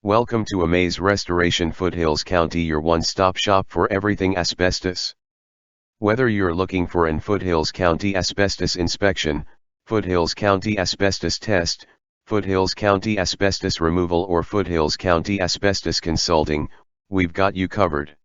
Welcome to Amaze Restoration Foothills County, your one-stop shop for everything asbestos. Whether you're looking for an Foothills County asbestos inspection, Foothills County asbestos test, Foothills County asbestos removal or Foothills County asbestos consulting, we've got you covered.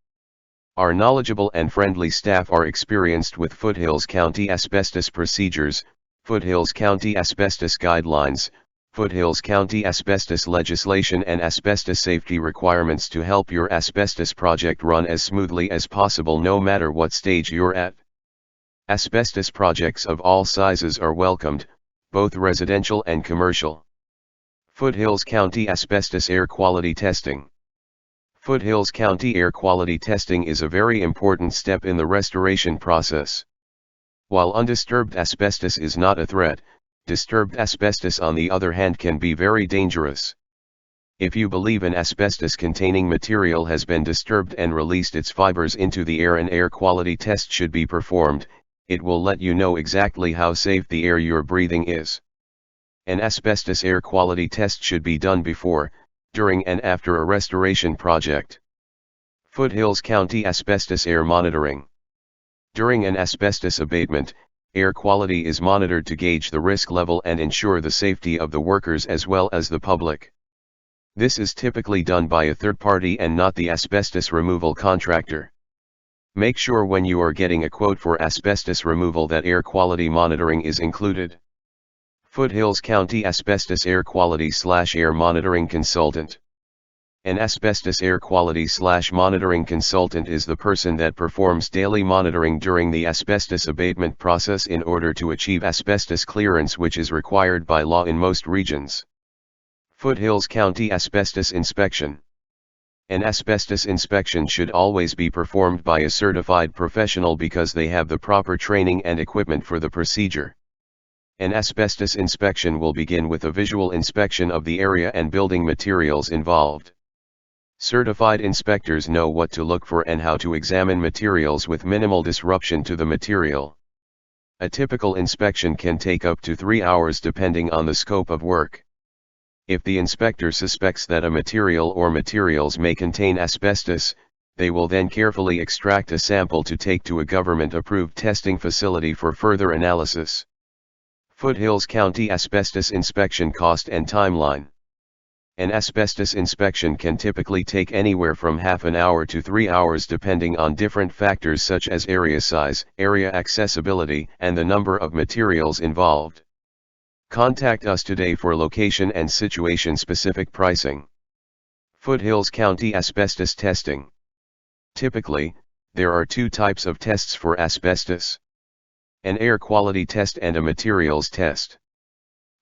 Our knowledgeable and friendly staff are experienced with Foothills County asbestos procedures, Foothills County asbestos guidelines, Foothills County asbestos legislation and asbestos safety requirements to help your asbestos project run as smoothly as possible no matter what stage you're at. Asbestos projects of all sizes are welcomed, both residential and commercial. Foothills County Asbestos Air Quality Testing. Foothills County air quality testing is a very important step in the restoration process. While undisturbed asbestos is not a threat, disturbed asbestos on the other hand can be very dangerous. If you believe an asbestos-containing material has been disturbed and released its fibers into the air, an air quality test should be performed. It will let you know exactly how safe the air you're breathing is. An asbestos air quality test should be done before, during and after a restoration project. Foothills County Asbestos Air Monitoring. During an asbestos abatement, air quality is monitored to gauge the risk level and ensure the safety of the workers as well as the public. This is typically done by a third party and not the asbestos removal contractor. Make sure when you are getting a quote for asbestos removal that air quality monitoring is included. Foothills County Asbestos Air Quality/Air Monitoring Consultant. An asbestos air quality/monitoring consultant is the person that performs daily monitoring during the asbestos abatement process in order to achieve asbestos clearance, which is required by law in most regions. Foothills County Asbestos Inspection. An asbestos inspection should always be performed by a certified professional because they have the proper training and equipment for the procedure. An asbestos inspection will begin with a visual inspection of the area and building materials involved. Certified inspectors know what to look for and how to examine materials with minimal disruption to the material. A typical inspection can take up to 3 hours depending on the scope of work. If the inspector suspects that a material or materials may contain asbestos, they will then carefully extract a sample to take to a government-approved testing facility for further analysis. Foothills County Asbestos Inspection Cost and Timeline. An asbestos inspection can typically take anywhere from half an hour to 3 hours depending on different factors such as area size, area accessibility, and the number of materials involved. Contact us today for location and situation-specific pricing. Foothills County Asbestos Testing. Typically, there are two types of tests for asbestos: an air quality test and a materials test.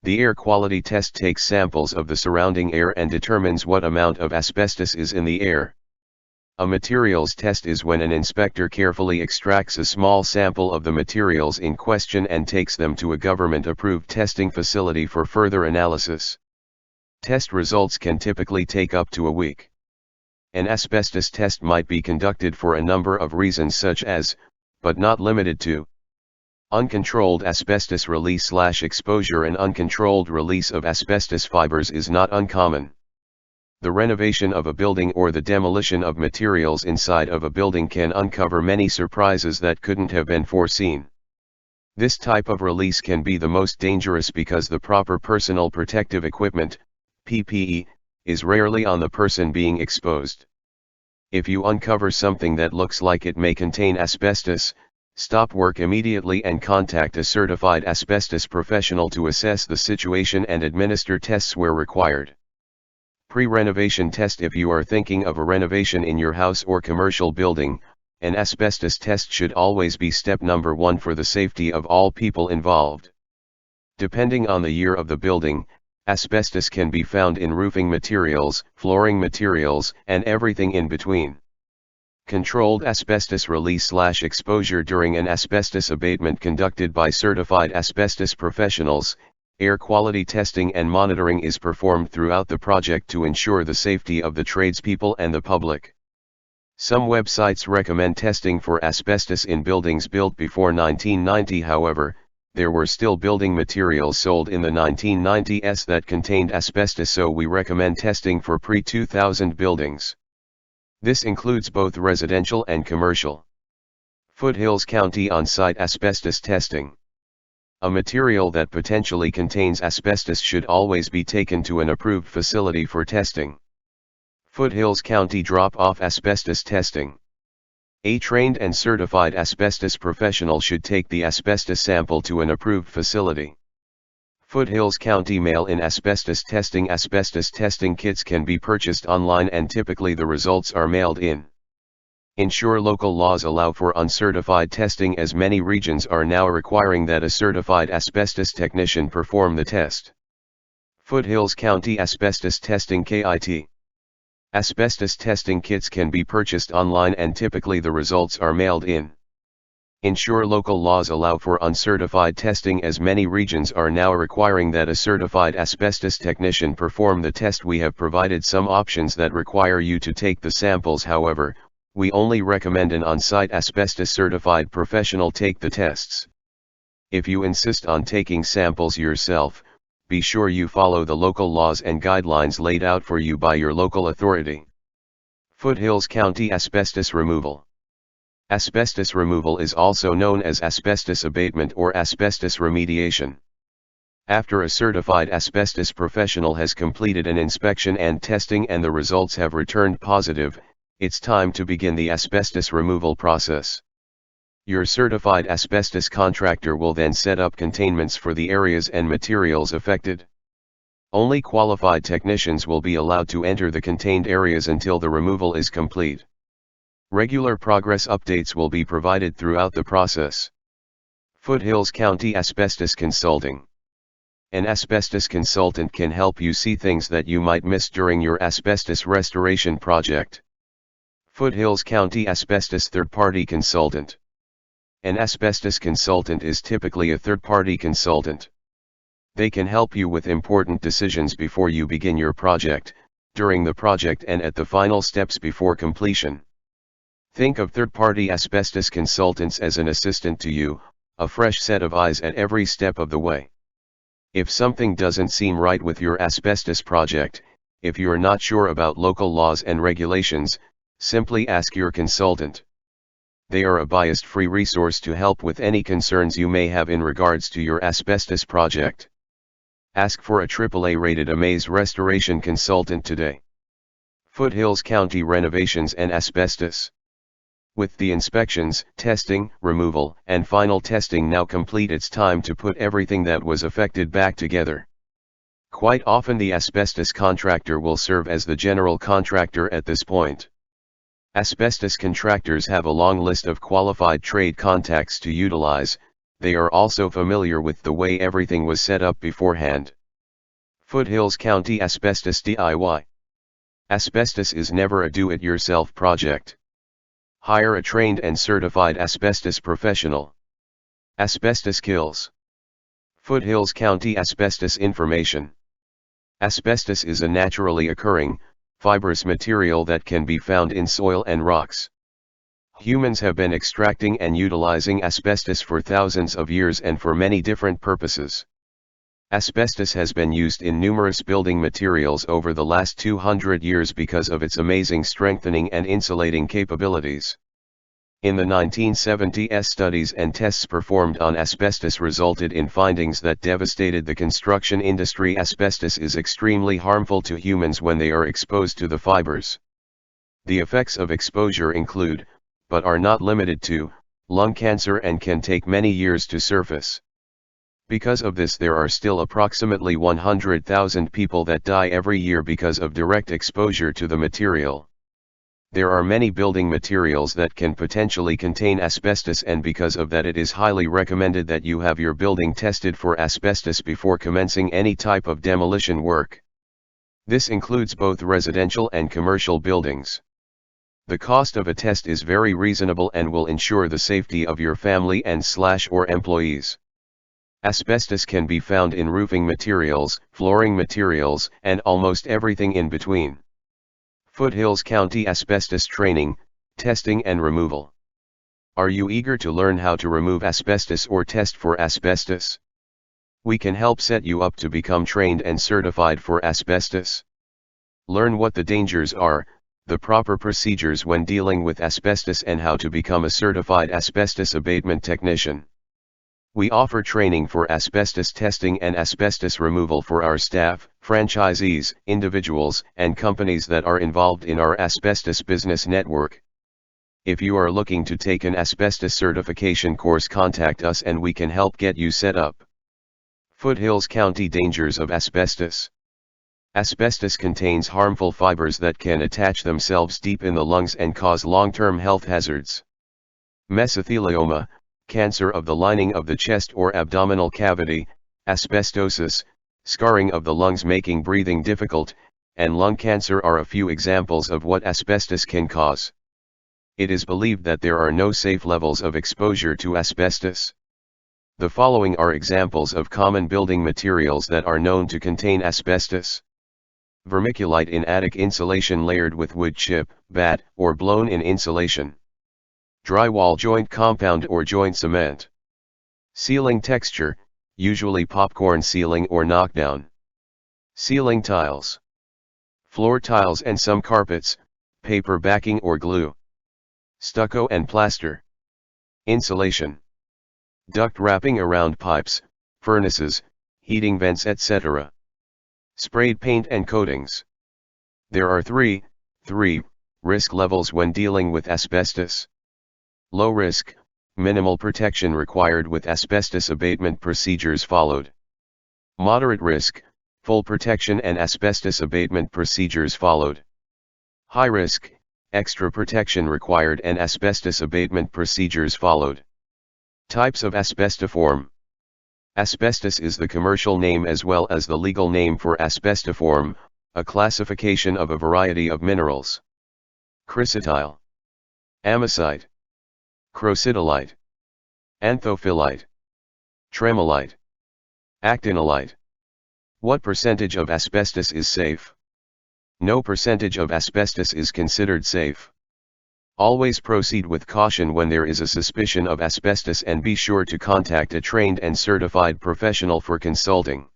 The air quality test takes samples of the surrounding air and determines what amount of asbestos is in the air. A materials test is when an inspector carefully extracts a small sample of the materials in question and takes them to a government-approved testing facility for further analysis. Test results can typically take up to a week. An asbestos test might be conducted for a number of reasons such as, but not limited to, uncontrolled asbestos release/exposure. An uncontrolled release of asbestos fibers is not uncommon. The renovation of a building or the demolition of materials inside of a building can uncover many surprises that couldn't have been foreseen. This type of release can be the most dangerous because the proper personal protective equipment, PPE, is rarely on the person being exposed. If you uncover something that looks like it may contain asbestos, stop work immediately and contact a certified asbestos professional to assess the situation and administer tests where required. Pre-renovation test. If you are thinking of a renovation in your house or commercial building, an asbestos test should always be step number 1 for the safety of all people involved. Depending on the year of the building, asbestos can be found in roofing materials, flooring materials, and everything in between. Controlled asbestos release/exposure. During an asbestos abatement conducted by certified asbestos professionals, air quality testing and monitoring is performed throughout the project to ensure the safety of the tradespeople and the public. Some websites recommend testing for asbestos in buildings built before 1990. However, there were still building materials sold in the 1990s that contained asbestos, so we recommend testing for pre-2000 buildings. This includes both residential and commercial. Foothills County on-site asbestos testing. A material that potentially contains asbestos should always be taken to an approved facility for testing. Foothills County drop-off asbestos testing. A trained and certified asbestos professional should take the asbestos sample to an approved facility. Foothills County mail-in asbestos testing. Asbestos testing kits can be purchased online and typically the results are mailed in. Ensure local laws allow for uncertified testing, as many regions are now requiring that a certified asbestos technician perform the test. Foothills County Asbestos Testing KIT. Asbestos testing kits can be purchased online and typically the results are mailed in. Ensure local laws allow for uncertified testing, as many regions are now requiring that a certified asbestos technician perform the test. We have provided some options that require you to take the samples, however, we only recommend an on-site asbestos certified professional take the tests. If you insist on taking samples yourself, be sure you follow the local laws and guidelines laid out for you by your local authority. Foothills County Asbestos Removal. Asbestos removal is also known as asbestos abatement or asbestos remediation. After a certified asbestos professional has completed an inspection and testing and the results have returned positive, it's time to begin the asbestos removal process. Your certified asbestos contractor will then set up containments for the areas and materials affected. Only qualified technicians will be allowed to enter the contained areas until the removal is complete. Regular progress updates will be provided throughout the process. Foothills County Asbestos Consulting. An asbestos consultant can help you see things that you might miss during your asbestos restoration project. Foothills County Asbestos Third-Party Consultant. An asbestos consultant is typically a third-party consultant. They can help you with important decisions before you begin your project, during the project and at the final steps before completion. Think of third-party asbestos consultants as an assistant to you, a fresh set of eyes at every step of the way. If something doesn't seem right with your asbestos project, if you're not sure about local laws and regulations, simply ask your consultant. They are a bias-free resource to help with any concerns you may have in regards to your asbestos project. Ask for a AAA-rated Amaze restoration consultant today. Foothills County Renovations and Asbestos. With the inspections, testing, removal, and final testing now complete, it's time to put everything that was affected back together. Quite often the asbestos contractor will serve as the general contractor at this point. Asbestos contractors have a long list of qualified trade contacts to utilize. They are also familiar with the way everything was set up beforehand. Foothills County Asbestos DIY. Asbestos is never a do-it-yourself project. Hire a trained and certified asbestos professional. Asbestos kills. Foothills County Asbestos Information. Asbestos is a naturally occurring, fibrous material that can be found in soil and rocks. Humans have been extracting and utilizing asbestos for thousands of years and for many different purposes. Asbestos has been used in numerous building materials over the last 200 years because of its amazing strengthening and insulating capabilities. In the 1970s, studies and tests performed on asbestos resulted in findings that devastated the construction industry. Asbestos is extremely harmful to humans when they are exposed to the fibers. The effects of exposure include, but are not limited to, lung cancer and can take many years to surface. Because of this, there are still approximately 100,000 people that die every year because of direct exposure to the material. There are many building materials that can potentially contain asbestos, and because of that it is highly recommended that you have your building tested for asbestos before commencing any type of demolition work. This includes both residential and commercial buildings. The cost of a test is very reasonable and will ensure the safety of your family and/or employees. Asbestos can be found in roofing materials, flooring materials, and almost everything in between. Foothills County Asbestos Training, Testing and Removal. Are you eager to learn how to remove asbestos or test for asbestos? We can help set you up to become trained and certified for asbestos. Learn what the dangers are, the proper procedures when dealing with asbestos, and how to become a certified asbestos abatement technician. We offer training for asbestos testing and asbestos removal for our staff, franchisees, individuals, and companies that are involved in our asbestos business network. If you are looking to take an asbestos certification course, contact us and we can help get you set up. Foothills County dangers of asbestos. Asbestos contains harmful fibers that can attach themselves deep in the lungs and cause long-term health hazards. Mesothelioma, cancer of the lining of the chest or abdominal cavity, asbestosis, scarring of the lungs making breathing difficult, and lung cancer are a few examples of what asbestos can cause. It is believed that there are no safe levels of exposure to asbestos. The following are examples of common building materials that are known to contain asbestos. Vermiculite in attic insulation layered with wood chip, batt, or blown-in insulation. Drywall joint compound or joint cement. Ceiling texture, usually popcorn ceiling or knockdown. Ceiling tiles. Floor tiles and some carpets, paper backing or glue. Stucco and plaster. Insulation. Duct wrapping around pipes, furnaces, heating vents, etc. Sprayed paint and coatings. There are three risk levels when dealing with asbestos. Low risk, minimal protection required with asbestos abatement procedures followed. Moderate risk, full protection and asbestos abatement procedures followed. High risk, extra protection required and asbestos abatement procedures followed. Types of asbestiform. Asbestos is the commercial name as well as the legal name for asbestiform, a classification of a variety of minerals. Chrysotile. Amazite. Crocidolite. Anthophyllite. Tremolite. Actinolite. What percentage of asbestos is safe? No percentage of asbestos is considered safe. Always proceed with caution when there is a suspicion of asbestos and be sure to contact a trained and certified professional for consulting.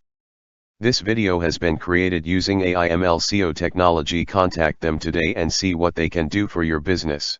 This video has been created using AI/ML SEO technology. Contact them today and see what they can do for your business.